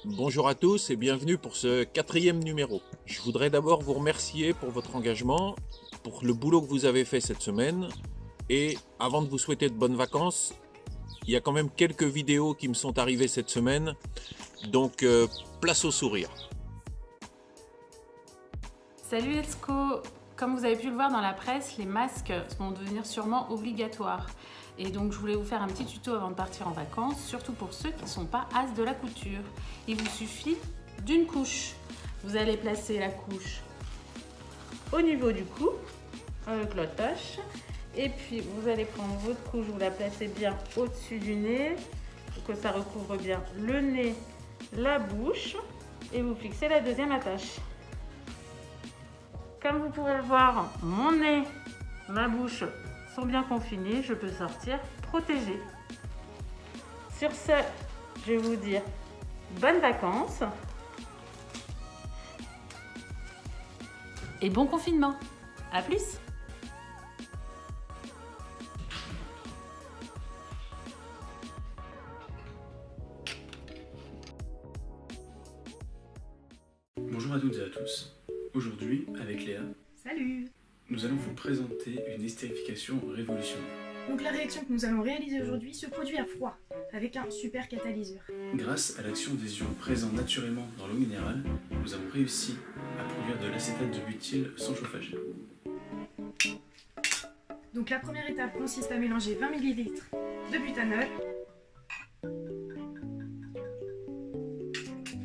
Bonjour à tous et bienvenue pour ce 4e numéro. Je voudrais d'abord vous remercier pour votre engagement, pour le boulot que vous avez fait cette semaine. Et avant de vous souhaiter de bonnes vacances, il y a quand même quelques vidéos qui me sont arrivées cette semaine. Donc place au sourire. Salut Let's Go! Comme vous avez pu le voir dans la presse, les masques vont devenir sûrement obligatoires. Et donc je voulais vous faire un petit tuto avant de partir en vacances, surtout pour ceux qui ne sont pas as de la couture. Il vous suffit d'une couche. Vous allez placer la couche au niveau du cou, avec l'attache. Et puis vous allez prendre votre couche, vous la placez bien au-dessus du nez, pour que ça recouvre bien le nez, la bouche. Et vous fixez la deuxième attache. Comme vous pouvez le voir, mon nez, ma bouche sont bien confinés, je peux sortir protégée. Sur ce, je vais vous dire bonnes vacances et bon confinement. À plus! Bonjour à toutes et à tous. Aujourd'hui, avec Léa, Salut! nous allons vous présenter une estérification révolutionnaire. Donc la réaction que nous allons réaliser aujourd'hui se produit à froid, avec un super catalyseur. Grâce à l'action des ions présents naturellement dans l'eau minérale, nous avons réussi à produire de l'acétate de butyl sans chauffage. Donc la première étape consiste à mélanger 20 ml de butanol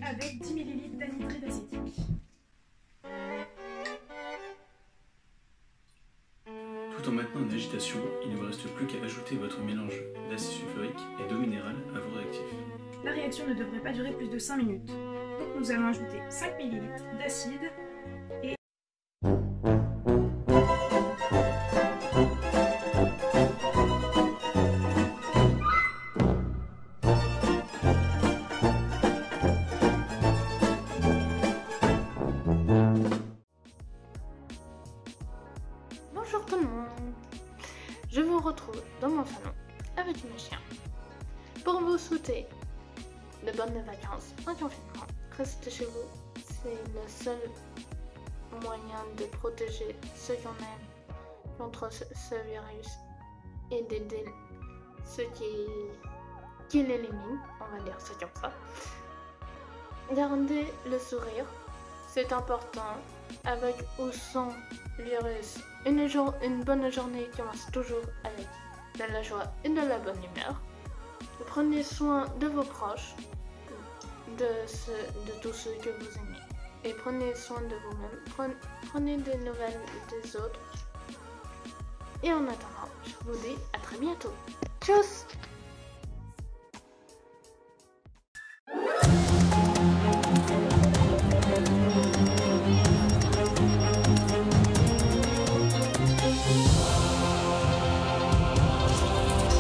avec 10 ml d'anhydride acétique. Tout en maintenant une agitation, il ne vous reste plus qu'à ajouter votre mélange d'acide sulfurique et d'eau minérale à vos réactifs. La réaction ne devrait pas durer plus de 5 minutes. Donc nous allons ajouter 5 ml d'acide et Bonjour tout le monde, je vous retrouve dans mon salon avec mes chiens pour vous souhaiter de bonnes vacances en confinement. Restez chez vous, c'est le seul moyen de protéger ceux qu'on aime contre ce virus et d'aider ceux qui l'éliminent, on va dire ça comme ça. Gardez le sourire, c'est important, avec ou sans virus. Une bonne journée commence toujours avec de la joie et de la bonne humeur. Prenez soin de vos proches, de tous ceux que vous aimez. Et prenez soin de vous-même. Prenez des nouvelles des autres. Et en attendant, je vous dis à très bientôt. Tchuss!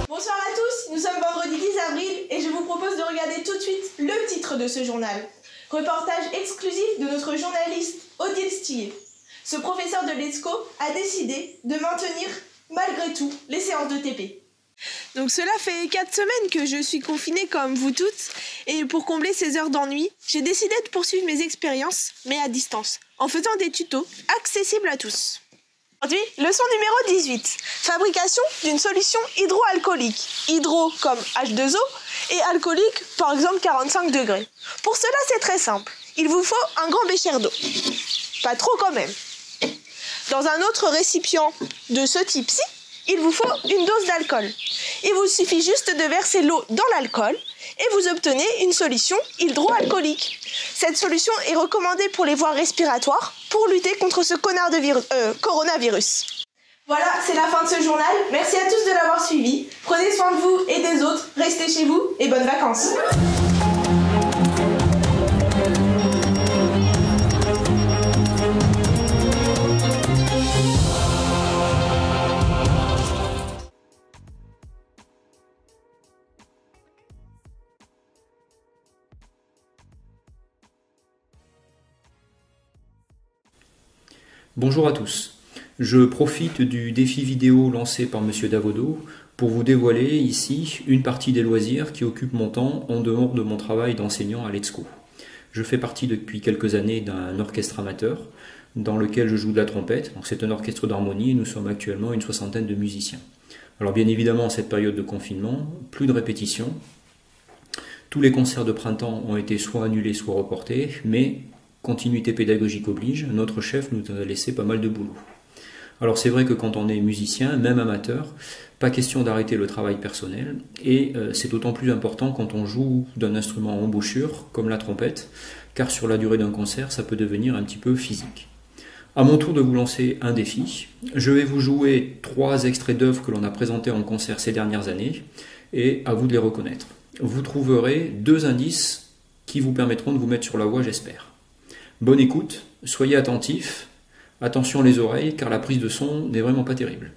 Bonsoir à tous, nous sommes vendredi 10 avril et je vous propose de regarder tout de suite le titre de ce journal. Reportage exclusif de notre journaliste Odile Stillet. Ce professeur de l'ESCO a décidé de maintenir malgré tout les séances de TP. Donc cela fait 4 semaines que je suis confinée comme vous toutes et pour combler ces heures d'ennui, j'ai décidé de poursuivre mes expériences mais à distance en faisant des tutos accessibles à tous. Aujourd'hui, leçon numéro 18. Fabrication d'une solution hydroalcoolique. Hydro comme H2O et alcoolique par exemple 45 degrés. Pour cela, c'est très simple. Il vous faut un grand bécher d'eau. Pas trop quand même. Dans un autre récipient de ce type-ci, il vous faut une dose d'alcool. Il vous suffit juste de verser l'eau dans l'alcool et vous obtenez une solution hydroalcoolique. Cette solution est recommandée pour les voies respiratoires pour lutter contre ce coronavirus. Voilà, c'est la fin de ce journal. Merci à tous de l'avoir suivi. Prenez soin de vous et des autres. Restez chez vous et bonnes vacances. Bonjour à tous, je profite du défi vidéo lancé par Monsieur Davodo pour vous dévoiler ici une partie des loisirs qui occupent mon temps en dehors de mon travail d'enseignant à Let's Go. Je fais partie depuis quelques années d'un orchestre amateur dans lequel je joue de la trompette. Donc c'est un orchestre d'harmonie et nous sommes actuellement une 60aine de musiciens. Alors bien évidemment, en cette période de confinement, plus de répétitions. Tous les concerts de printemps ont été soit annulés, soit reportés, mais continuité pédagogique oblige, notre chef nous a laissé pas mal de boulot. Alors c'est vrai que quand on est musicien, même amateur, pas question d'arrêter le travail personnel, et c'est d'autant plus important quand on joue d'un instrument en embouchure, comme la trompette, car sur la durée d'un concert, ça peut devenir un petit peu physique. À mon tour de vous lancer un défi, je vais vous jouer 3 extraits d'œuvres que l'on a présentés en concert ces dernières années, et à vous de les reconnaître. Vous trouverez 2 indices qui vous permettront de vous mettre sur la voie, j'espère. Bonne écoute, soyez attentifs, attention les oreilles, car la prise de son n'est vraiment pas terrible.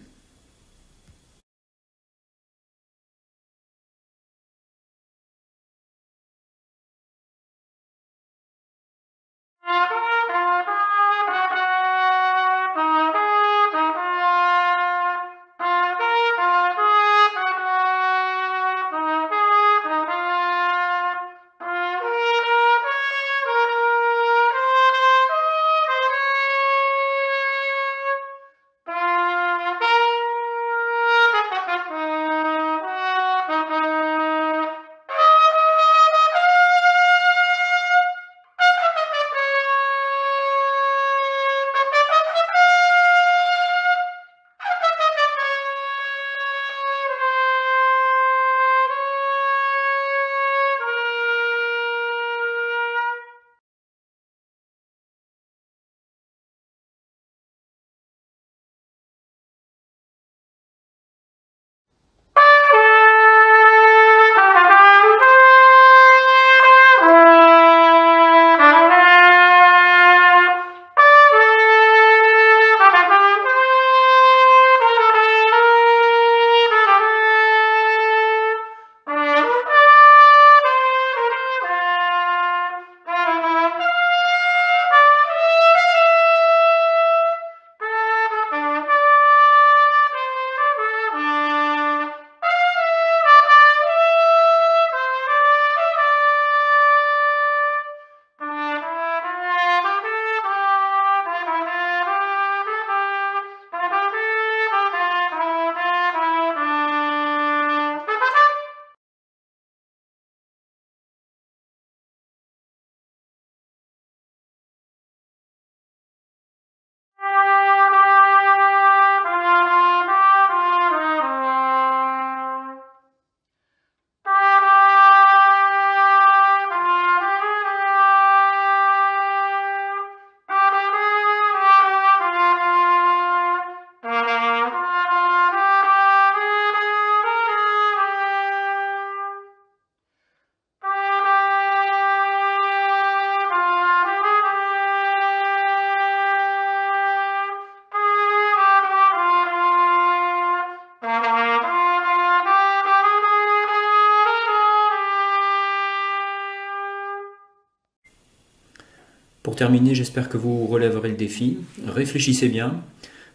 Pour terminer, j'espère que vous relèverez le défi. Réfléchissez bien,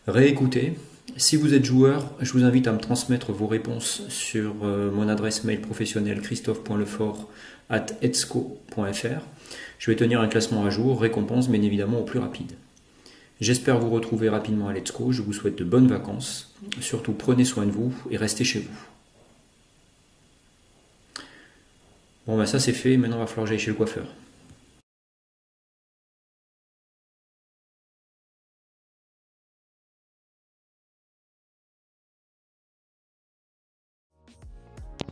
réécoutez. Si vous êtes joueur, je vous invite à me transmettre vos réponses sur mon adresse mail professionnelle christophe.lefort@etsco.fr. Je vais tenir un classement à jour, récompense bien évidemment au plus rapide. J'espère vous retrouver rapidement à l'Etsco. Je vous souhaite de bonnes vacances. Surtout prenez soin de vous et restez chez vous. Bon ben ça c'est fait, maintenant il va falloir que j'aille chez le coiffeur.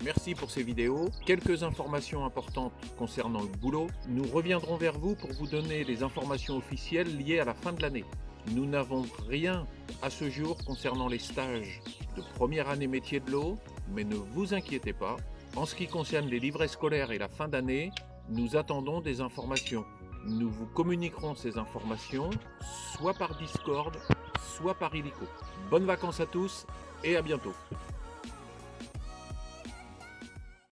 Merci pour ces vidéos. Quelques informations importantes concernant le boulot. Nous reviendrons vers vous pour vous donner les informations officielles liées à la fin de l'année. Nous n'avons rien à ce jour concernant les stages de première année métier de l'eau, mais ne vous inquiétez pas. En ce qui concerne les livrets scolaires et la fin d'année, nous attendons des informations. Nous vous communiquerons ces informations soit par Discord, soit par illico. Bonnes vacances à tous et à bientôt.